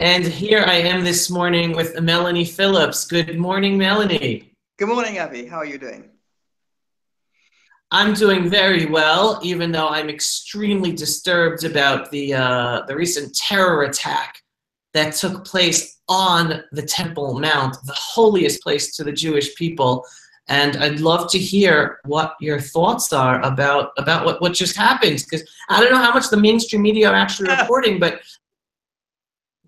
And here I am this morning with Melanie Phillips. Good morning, Melanie. Good morning, Abby. How are you doing? I'm doing very well, even though I'm extremely disturbed about the recent terror attack that took place on the Temple Mount, the holiest place to the Jewish people. And I'd love to hear what your thoughts are about what just happened, because I don't know how much the mainstream media are actually reporting, but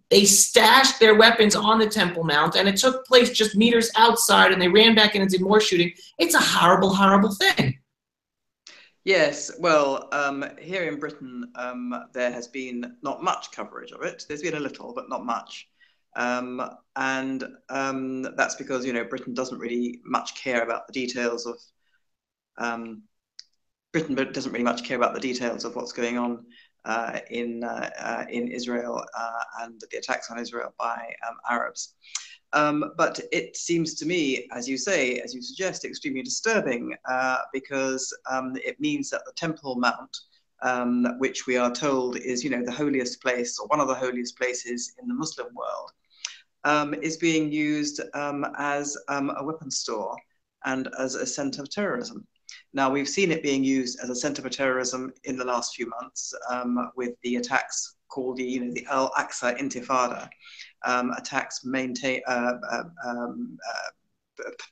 they stashed their weapons on the Temple Mount, and it took place just meters outside, and they ran back in and did more shooting. It's a horrible, horrible thing. Yes, well, here in Britain, there has been not much coverage of it. There's been a little, but not much. And that's because, Britain doesn't really much care about the details of um, Britain doesn't really much care about the details of what's going on in Israel and the attacks on Israel by Arabs. But it seems to me, as you say, as you suggest, extremely disturbing because it means that the Temple Mount, which we are told is, the holiest place or one of the holiest places in the Muslim world, is being used as a weapons store and as a center of terrorism. Now, we've seen it being used as a center for terrorism in the last few months with the attacks called the Al-Aqsa Intifada, attacks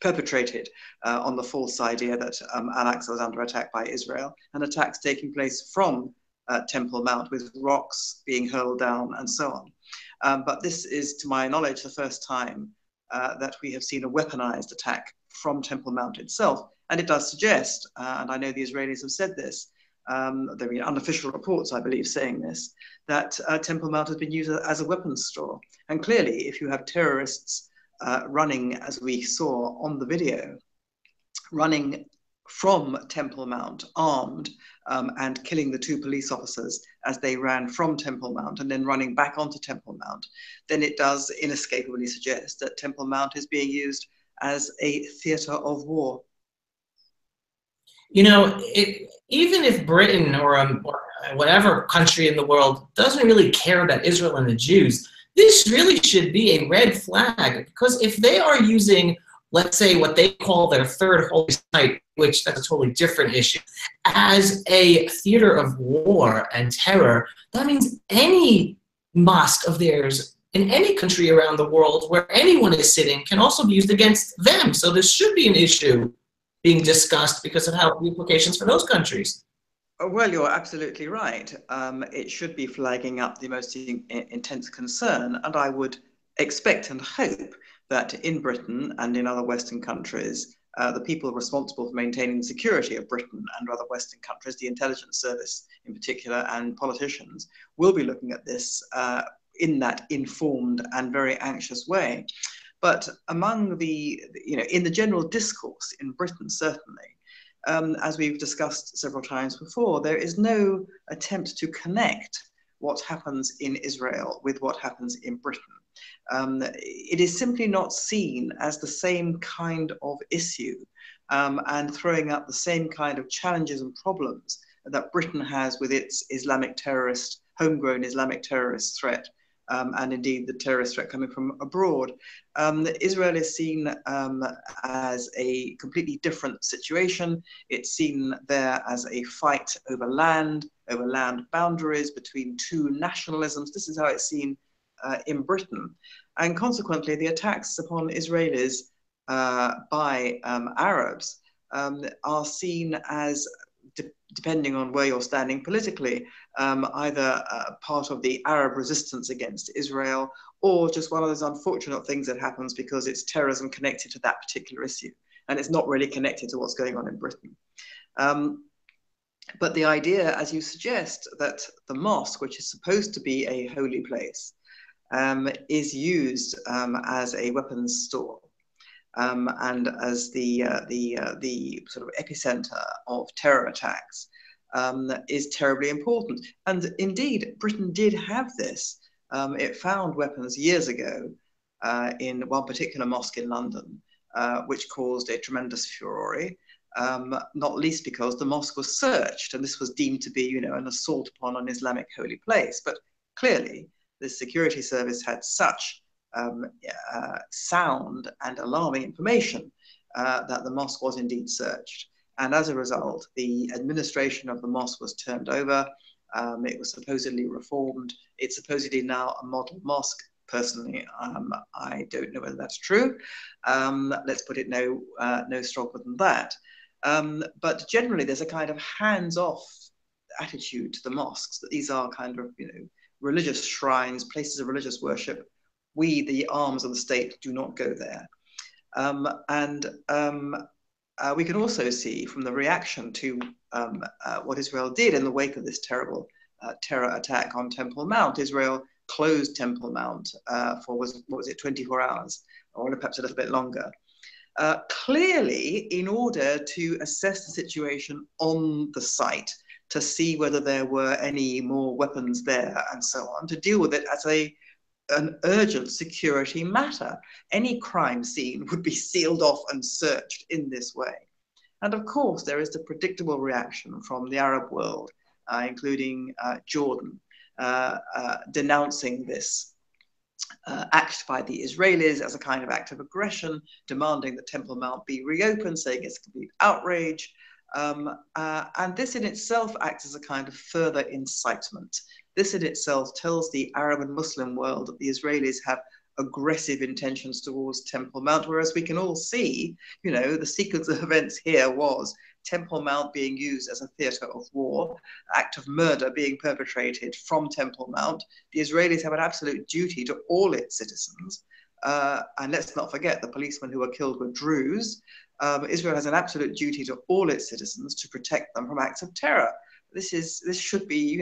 perpetrated on the false idea that Al-Aqsa was under attack by Israel, and attacks taking place from Temple Mount with rocks being hurled down and so on. But this is, to my knowledge, the first time that we have seen a weaponized attack from Temple Mount itself. And it does suggest, and I know the Israelis have said this, there have been unofficial reports, I believe, saying this, that Temple Mount has been used as a weapons store. And clearly, if you have terrorists running, as we saw on the video, running from Temple Mount armed and killing the two police officers as they ran from Temple Mount and then running back onto Temple Mount, then it does inescapably suggest that Temple Mount is being used as a theater of war. Even if Britain or whatever country in the world doesn't really care about Israel and the Jews, this really should be a red flag, because if they are using, let's say, what they call their third holy site, which that's a totally different issue, as a theater of war and terror, that means any mosque of theirs in any country around the world where anyone is sitting can also be used against them. So this should be an issue being discussed because of how the implications for those countries. Well, you're absolutely right. It should be flagging up the most intense concern, and I would expect and hope that in Britain and in other Western countries, the people responsible for maintaining the security of Britain and other Western countries, the intelligence service in particular, and politicians, will be looking at this in that informed and very anxious way. But among in the general discourse in Britain, certainly, as we've discussed several times before, there is no attempt to connect what happens in Israel with what happens in Britain. It is simply not seen as the same kind of issue and throwing up the same kind of challenges and problems that Britain has with its homegrown Islamic terrorist threat. And indeed the terrorist threat coming from abroad. Israel is seen as a completely different situation. It's seen there as a fight over land boundaries between two nationalisms. This is how it's seen in Britain. And consequently, the attacks upon Israelis by Arabs are seen as, depending on where you're standing politically, either part of the Arab resistance against Israel, or just one of those unfortunate things that happens because it's terrorism connected to that particular issue, and it's not really connected to what's going on in Britain. But the idea, as you suggest, that the mosque, which is supposed to be a holy place, is used as a weapons store, and as the sort of epicenter of terror attacks, is terribly important. And indeed, Britain did have this. It found weapons years ago in one particular mosque in London, which caused a tremendous furore, not least because the mosque was searched, and this was deemed to be, an assault upon an Islamic holy place. But clearly, the security service had such sound and alarming information that the mosque was indeed searched. And as a result, the administration of the mosque was turned over. It was supposedly reformed. It's supposedly now a model mosque. Personally, I don't know whether that's true. Let's put it no stronger than that. But generally, there's a kind of hands-off attitude to the mosques, that these are kind of, religious shrines, places of religious worship. We, the arms of the state, do not go there. We can also see from the reaction to what Israel did in the wake of this terrible terror attack on Temple Mount. Israel closed Temple Mount for, what was it, 24 hours, or perhaps a little bit longer. Clearly, in order to assess the situation on the site, to see whether there were any more weapons there and so on, to deal with it as an urgent security matter. Any crime scene would be sealed off and searched in this way. And of course, there is the predictable reaction from the Arab world, including Jordan, denouncing this act by the Israelis as a kind of act of aggression, demanding that Temple Mount be reopened, saying it's a complete outrage. And this in itself acts as a kind of further incitement. This in itself tells the Arab and Muslim world that the Israelis have aggressive intentions towards Temple Mount, whereas we can all see, the sequence of events here was Temple Mount being used as a theatre of war, act of murder being perpetrated from Temple Mount. The Israelis have an absolute duty to all its citizens. And let's not forget, the policemen who were killed were Druze. Israel has an absolute duty to all its citizens to protect them from acts of terror. This should be,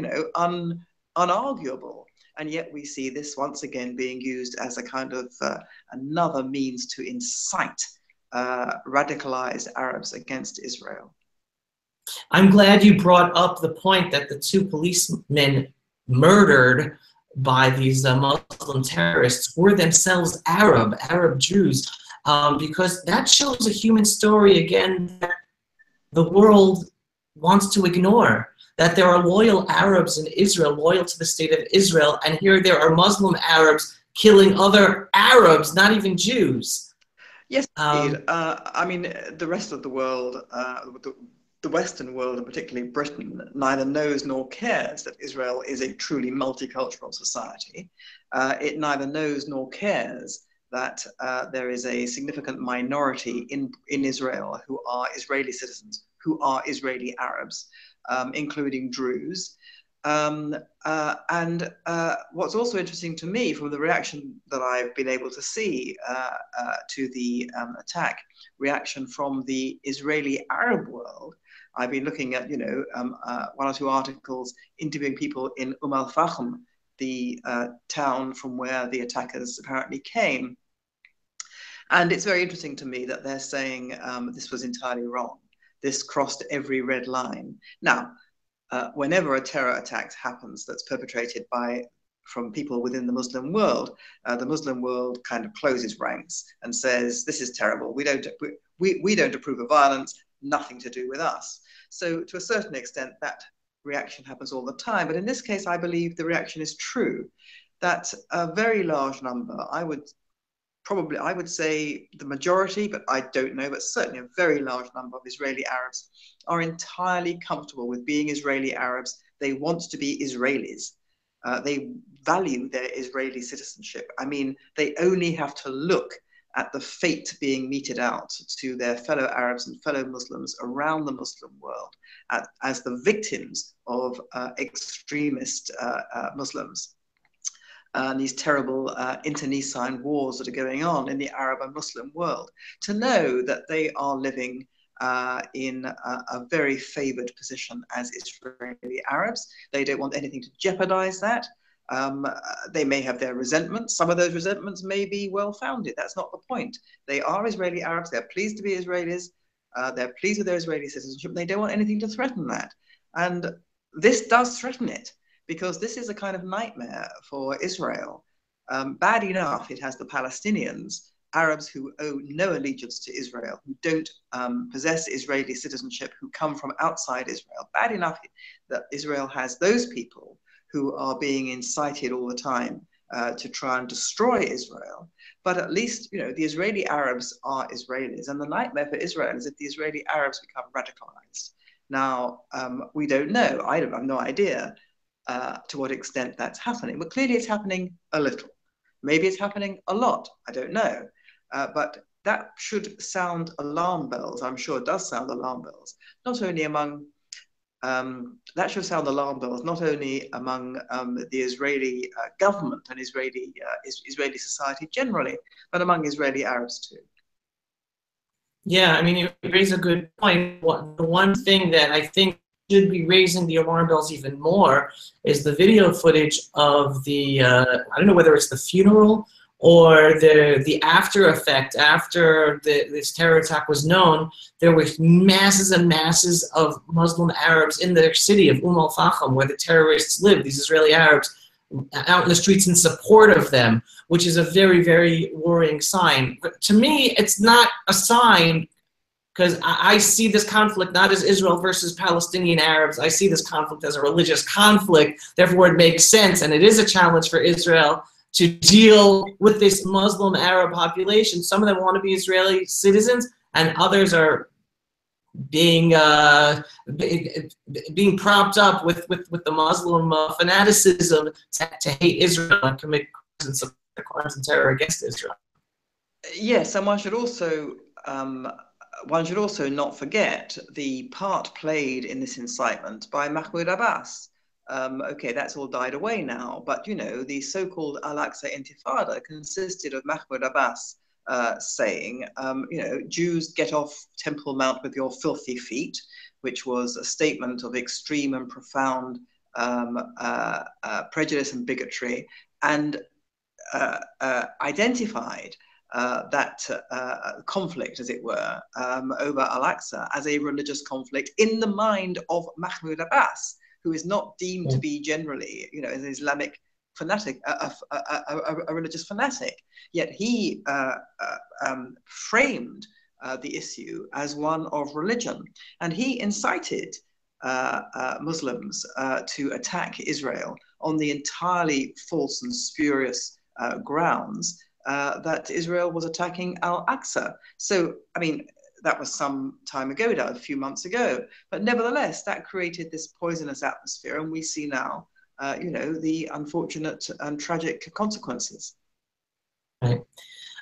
unarguable. And yet we see this once again being used as a kind of another means to incite radicalized Arabs against Israel. I'm glad you brought up the point that the two policemen murdered by these Muslim terrorists were themselves Arab Jews, because that shows a human story again that the world wants to ignore. That there are loyal Arabs in Israel, loyal to the state of Israel, and here there are Muslim Arabs killing other Arabs, not even Jews. Yes, indeed. The rest of the world, the Western world, and particularly Britain, neither knows nor cares that Israel is a truly multicultural society. It neither knows nor cares that there is a significant minority in Israel who are Israeli citizens, who are Israeli Arabs, including Druze. What's also interesting to me from the reaction that I've been able to see to the attack, reaction from the Israeli Arab world, I've been looking at, one or two articles interviewing people in al-Fahim, the town from where the attackers apparently came. And it's very interesting to me that they're saying this was entirely wrong. This crossed every red line. Now, whenever a terror attack happens that's perpetrated from people within the Muslim world kind of closes ranks and says, this is terrible. We don't approve of violence, nothing to do with us. So to a certain extent, that reaction happens all the time. But in this case, I believe the reaction is true, that a very large number, I would say the majority, but I don't know, but certainly a very large number of Israeli Arabs are entirely comfortable with being Israeli Arabs. They want to be Israelis. They value their Israeli citizenship. I mean, they only have to look at the fate being meted out to their fellow Arabs and fellow Muslims around the Muslim world as the victims of extremist Muslims. And these terrible internecine wars that are going on in the Arab and Muslim world, to know that they are living in a very favored position as Israeli Arabs. They don't want anything to jeopardize that. They may have their resentments. Some of those resentments may be well-founded. That's not the point. They are Israeli Arabs. They're pleased to be Israelis. They're pleased with their Israeli citizenship. They don't want anything to threaten that. And this does threaten it, because this is a kind of nightmare for Israel. Bad enough, it has the Palestinians, Arabs who owe no allegiance to Israel, who don't possess Israeli citizenship, who come from outside Israel. Bad enough that Israel has those people who are being incited all the time to try and destroy Israel. But at least, you know, the Israeli Arabs are Israelis, and the nightmare for Israel is if the Israeli Arabs become radicalized. Now, we don't know. I have no idea to what extent that's happening, but clearly it's happening a little. Maybe it's happening a lot. I don't know. But that should sound alarm bells. I'm sure it does sound alarm bells, not only among that should sound alarm bells not only among the Israeli government and Israeli society generally, but among Israeli Arabs too. Yeah, I mean, you raise a good point. The one thing that I think should be raising the alarm bells even more is the video footage of the, I don't know whether it's the funeral or the after effect after this terror attack was known. There were masses and masses of Muslim Arabs in their city of al-Fahim, where the terrorists live, these Israeli Arabs, out in the streets in support of them, which is a very, very worrying sign. But to me, it's not a sign, because I see this conflict not as Israel versus Palestinian Arabs. I see this conflict as a religious conflict. Therefore, it makes sense, and it is a challenge for Israel to deal with this Muslim Arab population. Some of them want to be Israeli citizens, and others are being propped up with the Muslim fanaticism to hate Israel and commit crimes and terror against Israel. Yes, and one should also not forget the part played in this incitement by Mahmoud Abbas. Okay, that's all died away now, but you know, the so-called Al-Aqsa Intifada consisted of Mahmoud Abbas saying, you know, Jews get off Temple Mount with your filthy feet, which was a statement of extreme and profound prejudice and bigotry, and identified that conflict, as it were, over Al-Aqsa as a religious conflict in the mind of Mahmoud Abbas, who is not deemed to be generally, you know, an Islamic fanatic, a religious fanatic. Yet he framed the issue as one of religion, and he incited Muslims to attack Israel on the entirely false and spurious grounds that Israel was attacking Al-Aqsa. So, I mean, that was some time ago now, a few months ago, but nevertheless, that created this poisonous atmosphere, and we see now, you know, the unfortunate and tragic consequences. Right.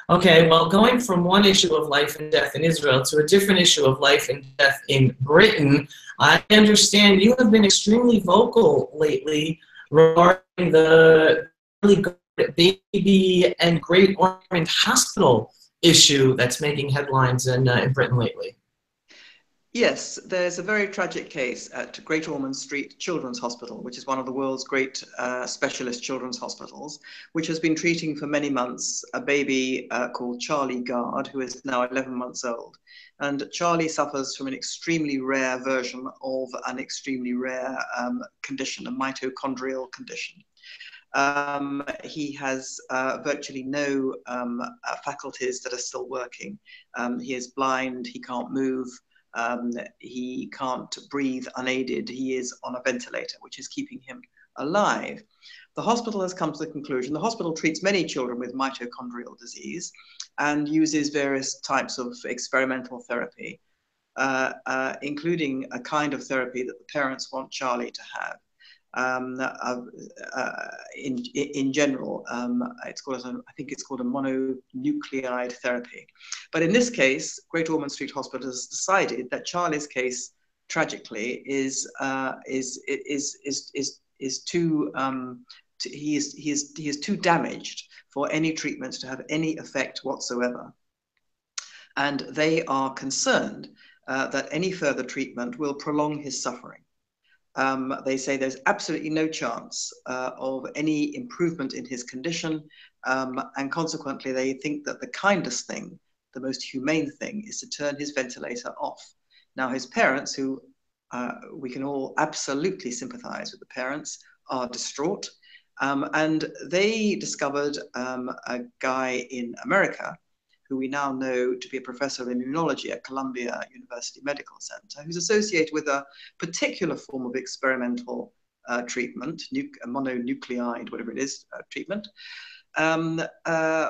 Okay, well, going from one issue of life and death in Israel to a different issue of life and death in Britain, I understand you have been extremely vocal lately regarding the baby and Great Ormond Hospital issue that's making headlines in Britain lately. Yes, there's a very tragic case at Great Ormond Street Children's Hospital, which is one of the world's great specialist children's hospitals, which has been treating for many months a baby called Charlie Gard, who is now 11 months old. And Charlie suffers from an extremely rare version of an extremely rare condition, a mitochondrial condition. He has virtually no faculties that are still working. He is blind, he can't move, he can't breathe unaided. He is on a ventilator, which is keeping him alive. The hospital has come to the conclusion. The hospital treats many children with mitochondrial disease and uses various types of experimental therapy, including a kind of therapy that the parents want Charlie to have. In general, it's called, I think it's called a mononucleotide therapy. But in this case, Great Ormond Street Hospital has decided that Charlie's case, tragically, is too he is too damaged for any treatment to have any effect whatsoever, and they are concerned that any further treatment will prolong his suffering. They say there's absolutely no chance of any improvement in his condition, and consequently they think that the kindest thing, the most humane thing, is to turn his ventilator off. Now his parents, who we can all absolutely sympathize with the parents, are distraught, and they discovered a guy in America who we now know to be a professor of immunology at Columbia University Medical Center, who's associated with a particular form of experimental treatment, mononucleide, whatever it is, treatment,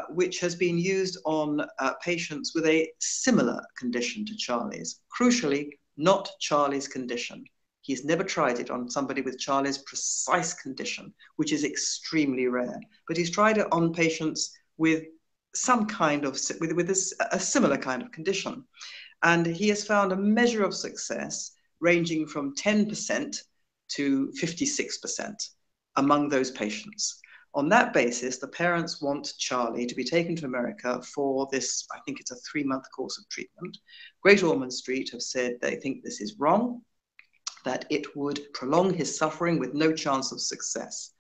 which has been used on patients with a similar condition to Charlie's. Crucially, not Charlie's condition. He's never tried it on somebody with Charlie's precise condition, which is extremely rare. But he's tried it on patients with some kind of, with a similar kind of condition. And he has found a measure of success ranging from 10% to 56% among those patients. On that basis, the parents want Charlie to be taken to America for this, I think it's a 3-month course of treatment. Great Ormond Street have said they think this is wrong, that it would prolong his suffering with no chance of success.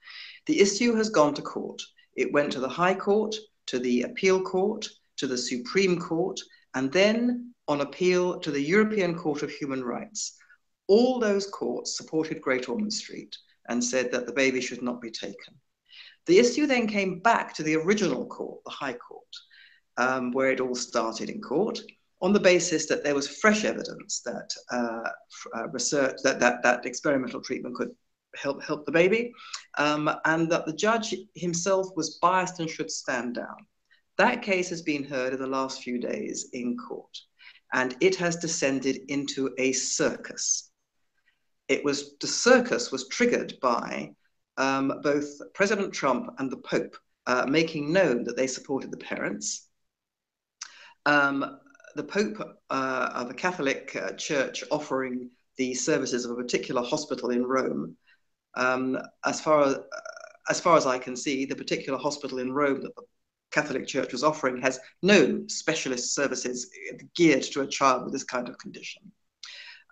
The issue has gone to court. It went to the High Court, to the Appeal Court, to the Supreme Court, and then on appeal to the European Court of Human Rights. All those courts supported Great Ormond Street and said that the baby should not be taken. The issue then came back to the original court, the High Court, where it all started in court, on the basis that there was fresh evidence that research, that experimental treatment could help the baby, and that the judge himself was biased and should stand down. That case has been heard in the last few days in court, and it has descended into a circus. The circus was triggered by both President Trump and the Pope making known that they supported the parents. The Pope of the Catholic Church offering the services of a particular hospital in Rome. As far as I can see, the particular hospital in Rome that the Catholic Church was offering has no specialist services geared to a child with this kind of condition.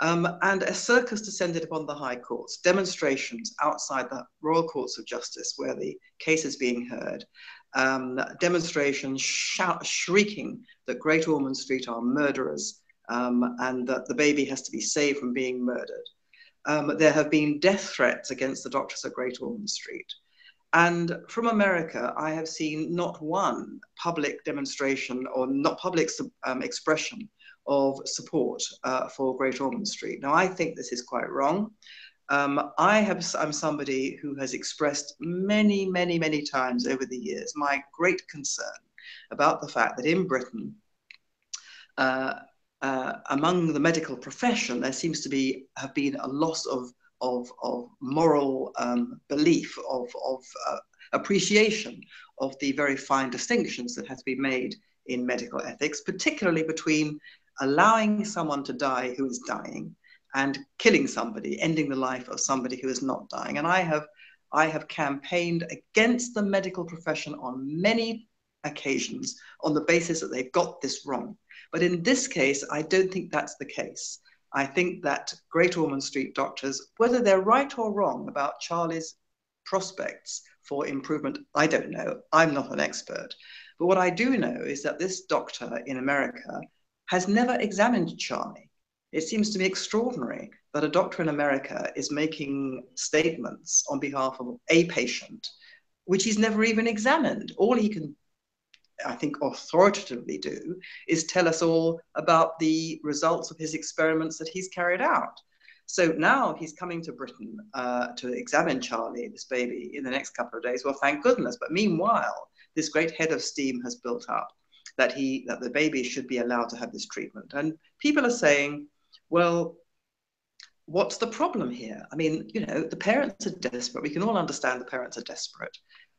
And a circus descended upon the High Courts, demonstrations outside the Royal Courts of Justice where the case is being heard, demonstrations shrieking that Great Ormond Street are murderers and that the baby has to be saved from being murdered. There have been death threats against the doctors at Great Ormond Street. And from America, I have seen not one public demonstration or not public expression of support for Great Ormond Street. Now, I think this is quite wrong. I'm somebody who has expressed many, many, many times over the years my great concern about the fact that in Britain, among the medical profession, there seems to have been a loss of moral belief, of appreciation of the very fine distinctions that has been made in medical ethics, particularly between allowing someone to die who is dying and killing somebody, ending the life of somebody who is not dying. And I have campaigned against the medical profession on many occasions on the basis that they've got this wrong. But in this case, I don't think that's the case. I think that Great Ormond Street doctors, whether they're right or wrong about Charlie's prospects for improvement, I don't know. I'm not an expert. But what I do know is that this doctor in America has never examined Charlie. It seems to me extraordinary that a doctor in America is making statements on behalf of a patient, which he's never even examined. All he can, I think, authoritatively do is tell us all about the results of his experiments that he's carried out. So now he's coming to Britain to examine Charlie, this baby, in the next couple of days. Well, thank goodness. But meanwhile, this great head of steam has built up that the baby should be allowed to have this treatment. And people are saying, well, what's the problem here? I mean, you know, the parents are desperate. We can all understand the parents are desperate.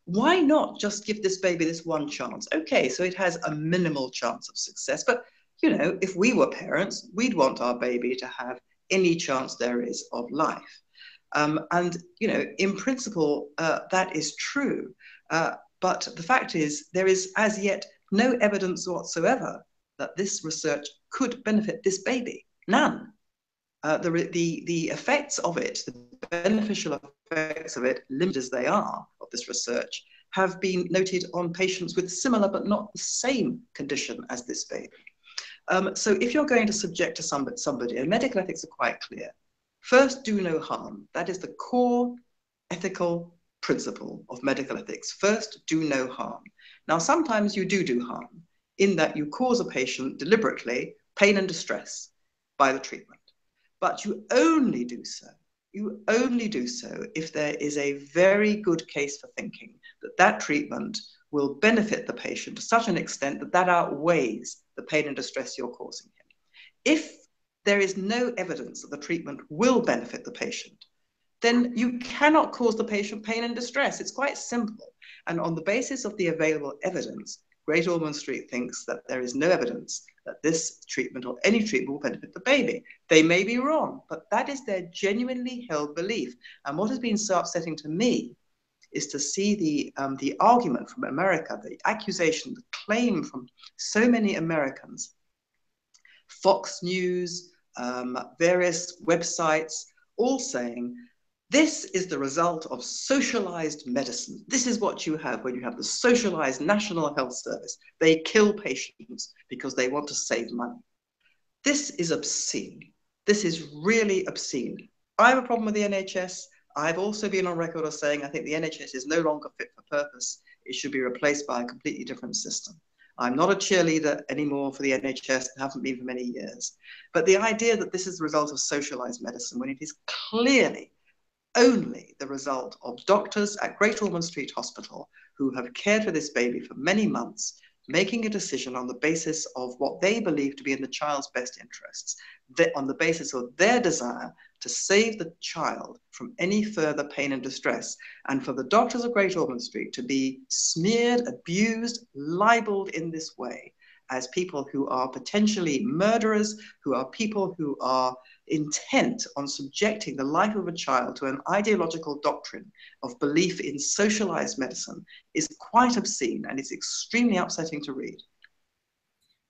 Why not just give this baby this one chance? Okay, so it has a minimal chance of success. But, you know, if we were parents, we'd want our baby to have any chance there is of life. And, you know, in principle, that is true. But the fact is, there is as yet no evidence whatsoever that this research could benefit this baby. None. The effects of it, the beneficial effects of it, limited as they are of this research, have been noted on patients with similar but not the same condition as this baby. So if you're going to subject to somebody, and medical ethics are quite clear, first, do no harm. That is the core ethical principle of medical ethics. First, do no harm. Now, sometimes you do harm in that you cause a patient deliberately pain and distress by the treatment. But you only do so You only do so if there is a very good case for thinking that that treatment will benefit the patient to such an extent that that outweighs the pain and distress you're causing him. If there is no evidence that the treatment will benefit the patient, then you cannot cause the patient pain and distress. It's quite simple. And on the basis of the available evidence, Great Ormond Street thinks that there is no evidence that this treatment or any treatment will benefit the baby. They may be wrong, but that is their genuinely held belief. And what has been so upsetting to me is to see the argument from America, the accusation, the claim from so many Americans, Fox News, various websites, all saying, this is the result of socialized medicine. This is what you have when you have the socialized National Health Service. They kill patients because they want to save money. This is obscene. This is really obscene. I have a problem with the NHS. I've also been on record as saying I think the NHS is no longer fit for purpose. It should be replaced by a completely different system. I'm not a cheerleader anymore for the NHS and haven't been for many years. But the idea that this is the result of socialized medicine, when it is clearly only the result of doctors at Great Ormond Street Hospital who have cared for this baby for many months, making a decision on the basis of what they believe to be in the child's best interests, on the basis of their desire to save the child from any further pain and distress, and for the doctors of Great Ormond Street to be smeared, abused, libeled in this way as people who are potentially murderers, who are people who are intent on subjecting the life of a child to an ideological doctrine of belief in socialized medicine is quite obscene, and it's extremely upsetting to read.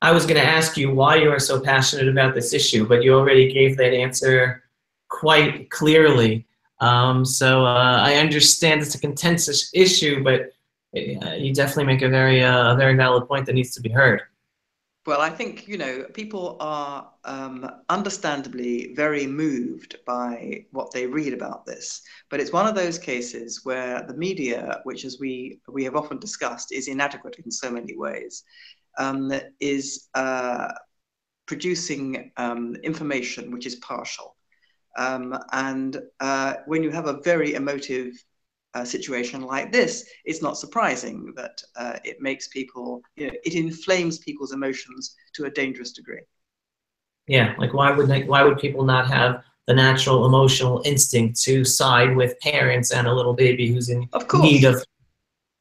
I was going to ask you why you are so passionate about this issue, but you already gave that answer quite clearly. So I understand it's a contentious issue, but you definitely make a very valid point that needs to be heard. Well, I think, people are understandably very moved by what they read about this. But it's one of those cases where the media, which, as we have often discussed, is inadequate in so many ways, is producing information which is partial. And when you have a very emotive situation like this, it's not surprising that it makes people, it inflames people's emotions to a dangerous degree. Yeah, like why would people not have the natural emotional instinct to side with parents and a little baby who's in need of?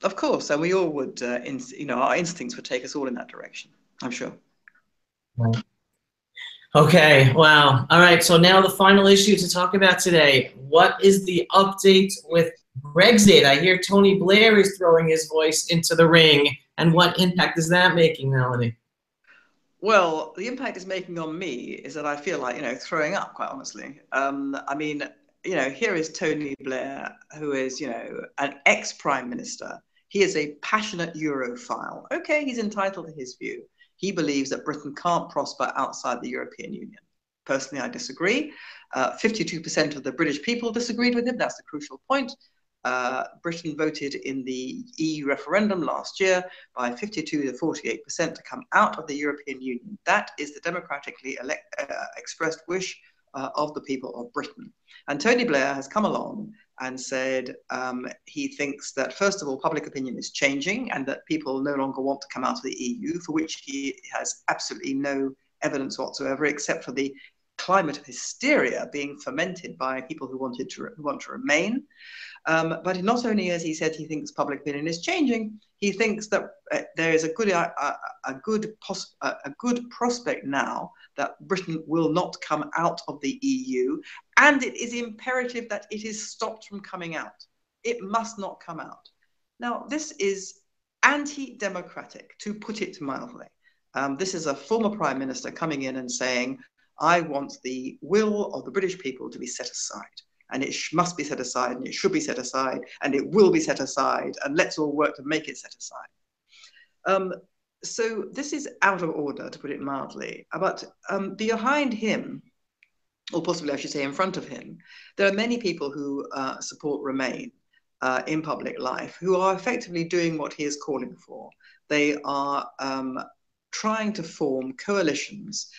Of course, and we all would, our instincts would take us all in that direction, I'm sure. Right. Okay, wow. All right, so now the final issue to talk about today. What is the update with Brexit? I hear Tony Blair is throwing his voice into the ring. And what impact is that making, Melanie? Well, the impact it's making on me is that I feel like, throwing up, quite honestly. Here is Tony Blair, who is, an ex-prime minister. He is a passionate Europhile. Okay, he's entitled to his view. He believes that Britain can't prosper outside the European Union. Personally, I disagree. 52% of the British people disagreed with him. That's the crucial point. Britain voted in the EU referendum last year by 52 to 48% to come out of the European Union. That is the democratically expressed wish of the people of Britain. And Tony Blair has come along and said he thinks that, first of all, public opinion is changing and that people no longer want to come out of the EU, for which he has absolutely no evidence whatsoever, except for the climate of hysteria being fomented by people who want to remain. But not only has he said he thinks public opinion is changing, he thinks that there is a good prospect now that Britain will not come out of the EU, and it is imperative that it is stopped from coming out. It must not come out. Now, this is anti-democratic, to put it mildly. This is a former prime minister coming in and saying, I want the will of the British people to be set aside. And it must be set aside, and it should be set aside, and it will be set aside, and let's all work to make it set aside. So this is out of order, to put it mildly. But behind him, or possibly I should say in front of him, there are many people who support Remain in public life, who are effectively doing what he is calling for. They are trying to form coalitions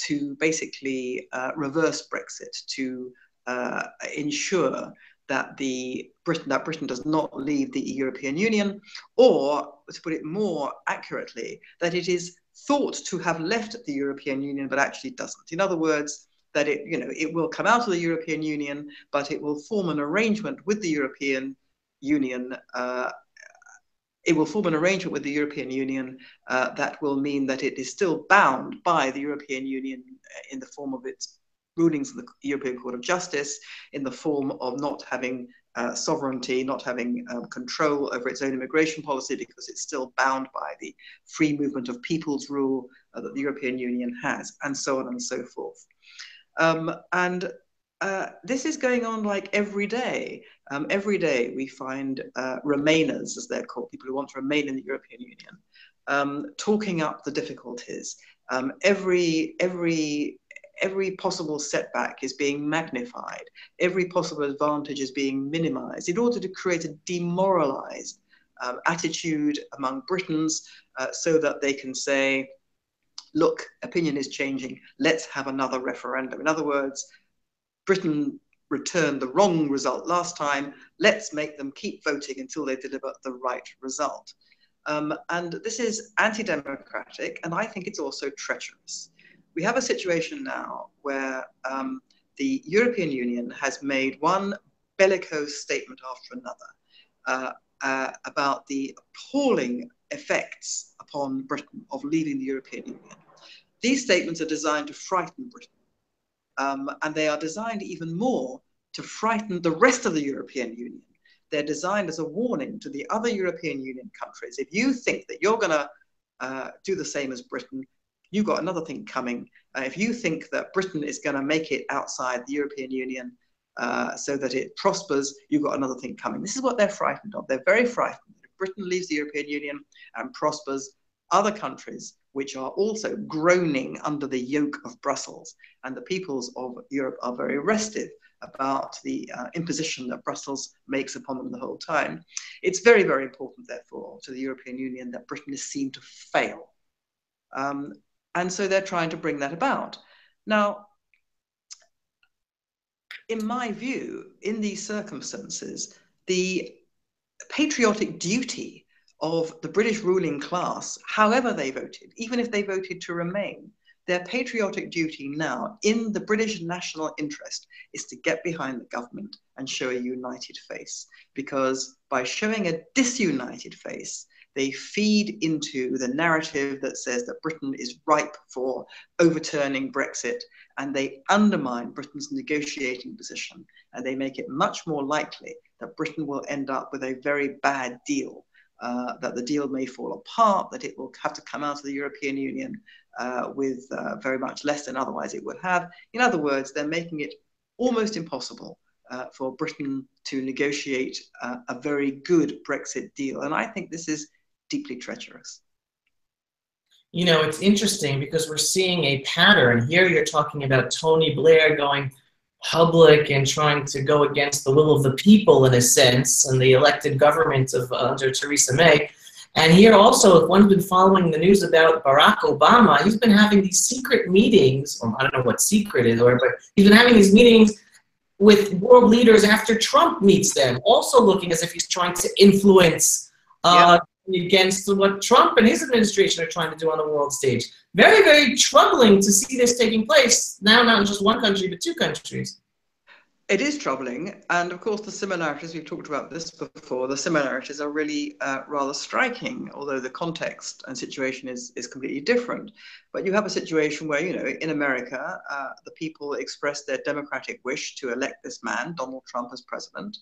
to basically reverse Brexit, to ensure that Britain does not leave the European Union, or to put it more accurately, that it is thought to have left the European Union but actually doesn't. In other words, that it will come out of the European Union, but it will form an arrangement with the European Union. It will form an arrangement with the European Union that will mean that it is still bound by the European Union in the form of its rulings of the European Court of Justice, in the form of not having sovereignty, not having control over its own immigration policy, because it's still bound by the free movement of people's rule that the European Union has, and so on and so forth. This is going on like every day. Every day we find Remainers, as they're called, people who want to remain in the European Union, talking up the difficulties. Every possible setback is being magnified. Every possible advantage is being minimized in order to create a demoralized attitude among Britons so that they can say, look, opinion is changing, let's have another referendum. In other words, Britain returned the wrong result last time, let's make them keep voting until they deliver the right result. And this is anti-democratic, and I think it's also treacherous. We have a situation now where the European Union has made one bellicose statement after another about the appalling effects upon Britain of leaving the European Union. These statements are designed to frighten Britain, and they are designed even more to frighten the rest of the European Union. They're designed as a warning to the other European Union countries. If you think that you're going to do the same as Britain, you've got another thing coming. If you think that Britain is going to make it outside the European Union so that it prospers, you've got another thing coming. This is what they're frightened of. They're very frightened. If Britain leaves the European Union and prospers, other countries which are also groaning under the yoke of Brussels, and the peoples of Europe are very restive about the imposition that Brussels makes upon them the whole time. It's very, very important, therefore, to the European Union that Britain is seen to fail. And so they're trying to bring that about. Now, in my view, in these circumstances, the patriotic duty of the British ruling class, however they voted, even if they voted to remain, their patriotic duty now in the British national interest is to get behind the government and show a united face. Because by showing a disunited face, they feed into the narrative that says that Britain is ripe for overturning Brexit, and they undermine Britain's negotiating position, and they make it much more likely that Britain will end up with a very bad deal, that the deal may fall apart, that it will have to come out of the European Union with very much less than otherwise it would have. In other words, they're making it almost impossible for Britain to negotiate a very good Brexit deal. And I think this is deeply treacherous. You know, it's interesting because we're seeing a pattern. Here you're talking about Tony Blair going public and trying to go against the will of the people in a sense, and the elected government of under Theresa May. And here also, if one's been following the news about Barack Obama, he's been having these secret meetings, or I don't know what secret is, but he's been having these meetings with world leaders after Trump meets them, also looking as if he's trying to influence against what Trump and his administration are trying to do on the world stage. Very, very troubling to see this taking place now, not in just one country, but two countries. It is troubling, and of course the similarities, we've talked about this before, the similarities are really rather striking, although the context and situation is completely different. But you have a situation where, you know, in America, the people expressed their democratic wish to elect this man, Donald Trump, as president,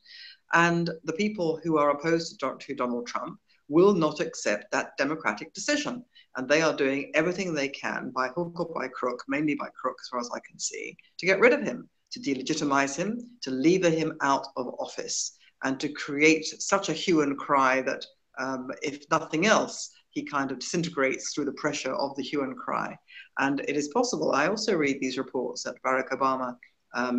and the people who are opposed to Donald Trump will not accept that democratic decision. And they are doing everything they can, by hook or by crook, mainly by crook as far as I can see, to get rid of him, to delegitimize him, to lever him out of office, and to create such a hue and cry that if nothing else, he kind of disintegrates through the pressure of the hue and cry. And it is possible, I also read these reports that Barack Obama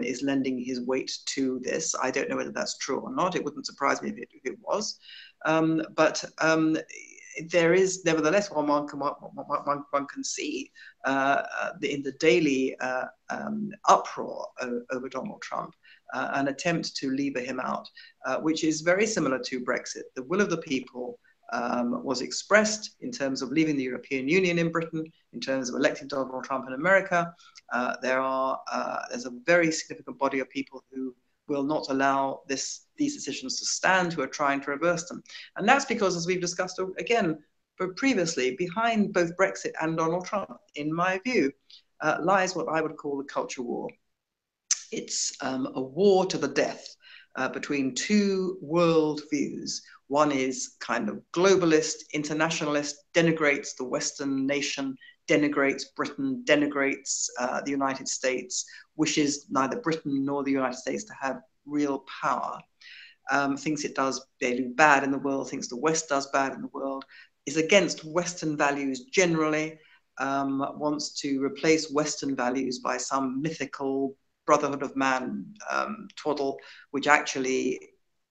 is lending his weight to this. I don't know whether that's true or not. It wouldn't surprise me if it was. But there is nevertheless one can see in the daily uproar over Donald Trump an attempt to lever him out, which is very similar to Brexit. The will of the people was expressed in terms of leaving the European Union in Britain, in terms of electing Donald Trump in America. There's a very significant body of people who will not allow these decisions to stand, who are trying to reverse them. And that's because, as we've discussed again previously, behind both Brexit and Donald Trump, in my view, lies what I would call the culture war. It's a war to the death between two world views. One is kind of globalist, internationalist, denigrates the Western nation, denigrates Britain, denigrates the United States, wishes neither Britain nor the United States to have real power, thinks it does daily bad in the world, thinks the West does bad in the world, is against Western values generally, wants to replace Western values by some mythical brotherhood of man twaddle, which actually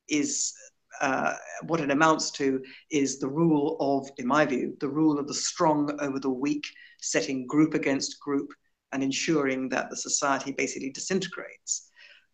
is what it amounts to is the rule of, in my view, the rule of the strong over the weak, setting group against group and ensuring that the society basically disintegrates.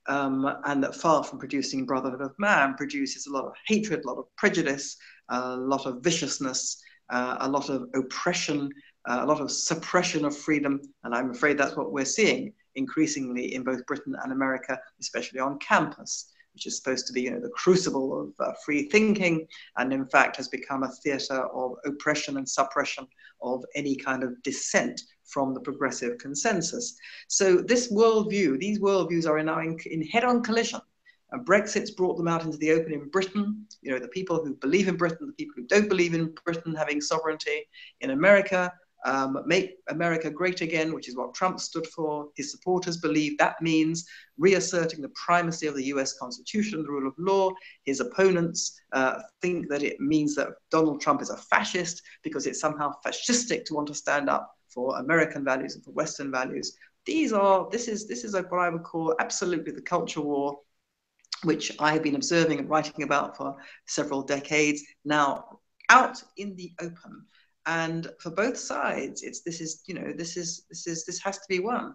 And that far from producing brotherhood of man, produces a lot of hatred, a lot of prejudice, a lot of viciousness, a lot of oppression, a lot of suppression of freedom. And I'm afraid that's what we're seeing increasingly in both Britain and America, especially on campus, which is supposed to be, you know, the crucible of free thinking, and in fact has become a theatre of oppression and suppression of any kind of dissent from the progressive consensus. So this worldview, these worldviews are now in head-on collision. And Brexit's brought them out into the open in Britain. You know, the people who believe in Britain, the people who don't believe in Britain having sovereignty. In America, make America great again, which is what Trump stood for. His supporters believe that means reasserting the primacy of the US Constitution, the rule of law. His opponents think that it means that Donald Trump is a fascist because it's somehow fascistic to want to stand up for American values and for Western values. This is what I would call absolutely the culture war, which I have been observing and writing about for several decades now, out in the open. And for both sides, this has to be won.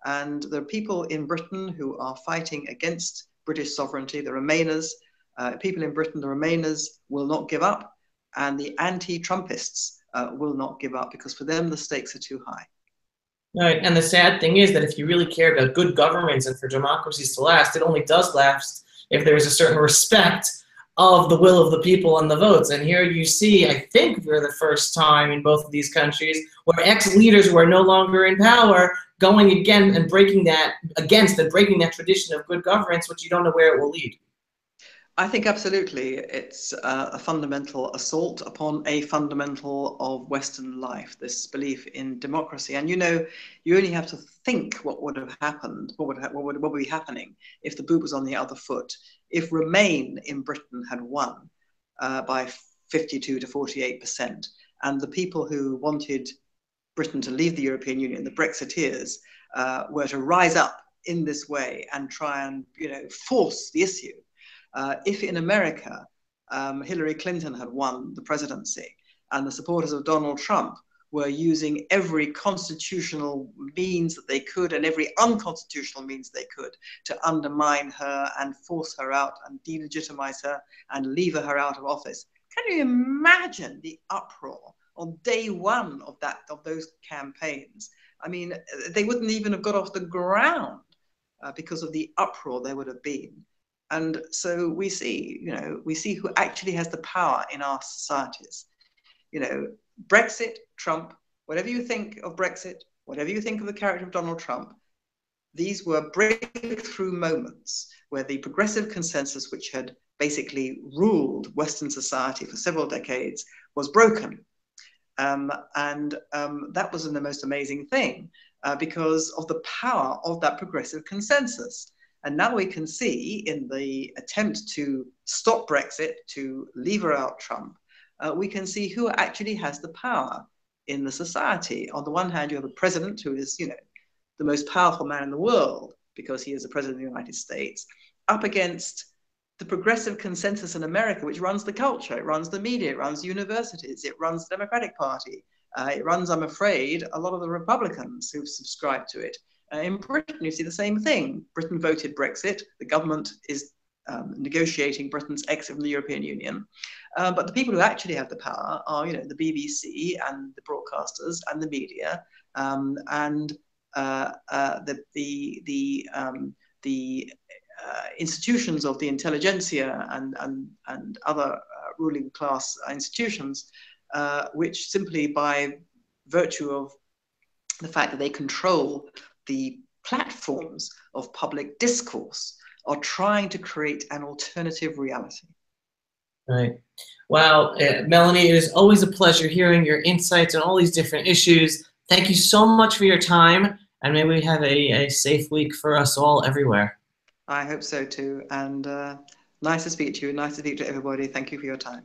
And there are people in Britain who are fighting against British sovereignty, the Remainers. People in Britain, the Remainers, will not give up, and the anti-Trumpists will not give up, because for them the stakes are too high. Right, and the sad thing is that if you really care about good governments and for democracies to last, it only does last if there is a certain respect of the will of the people and the votes. And here you see, I think for the first time in both of these countries, where ex-leaders who are no longer in power going again and breaking that tradition of good governance, which you don't know where it will lead. I think absolutely it's a fundamental assault upon a fundamental of Western life, this belief in democracy. And you know, you only have to think what would have happened, what would be happening if the boot was on the other foot, if Remain in Britain had won by 52 to 48%, and the people who wanted Britain to leave the European Union, the Brexiteers, were to rise up in this way and try and, you know, force the issue. If in America, Hillary Clinton had won the presidency and the supporters of Donald Trump were using every constitutional means that they could and every unconstitutional means they could to undermine her and force her out and delegitimize her and lever her out of office, can you imagine the uproar on day one of those campaigns? I mean, they wouldn't even have got off the ground because of the uproar there would have been. And so we see who actually has the power in our societies. You know, Brexit, Trump, whatever you think of Brexit, whatever you think of the character of Donald Trump, these were breakthrough moments where the progressive consensus, which had basically ruled Western society for several decades, was broken. That was the most amazing thing because of the power of that progressive consensus. And now we can see in the attempt to stop Brexit, to lever out Trump, we can see who actually has the power in the society. On the one hand, you have a president who is, you know, the most powerful man in the world because he is the president of the United States, up against the progressive consensus in America, which runs the culture, it runs the media, it runs universities, it runs the Democratic Party, it runs, I'm afraid, a lot of the Republicans who've subscribed to it. In Britain, you see the same thing. Britain voted Brexit. The government is negotiating Britain's exit from the European Union. But the people who actually have the power are, the BBC and the broadcasters and the media, and the institutions of the intelligentsia and other ruling class institutions, which simply by virtue of the fact that they control the platforms of public discourse are trying to create an alternative reality. Right. Wow, Melanie, it is always a pleasure hearing your insights on all these different issues. Thank you so much for your time, and may we have a safe week for us all everywhere. I hope so too, and nice to speak to you, nice to speak to everybody. Thank you for your time.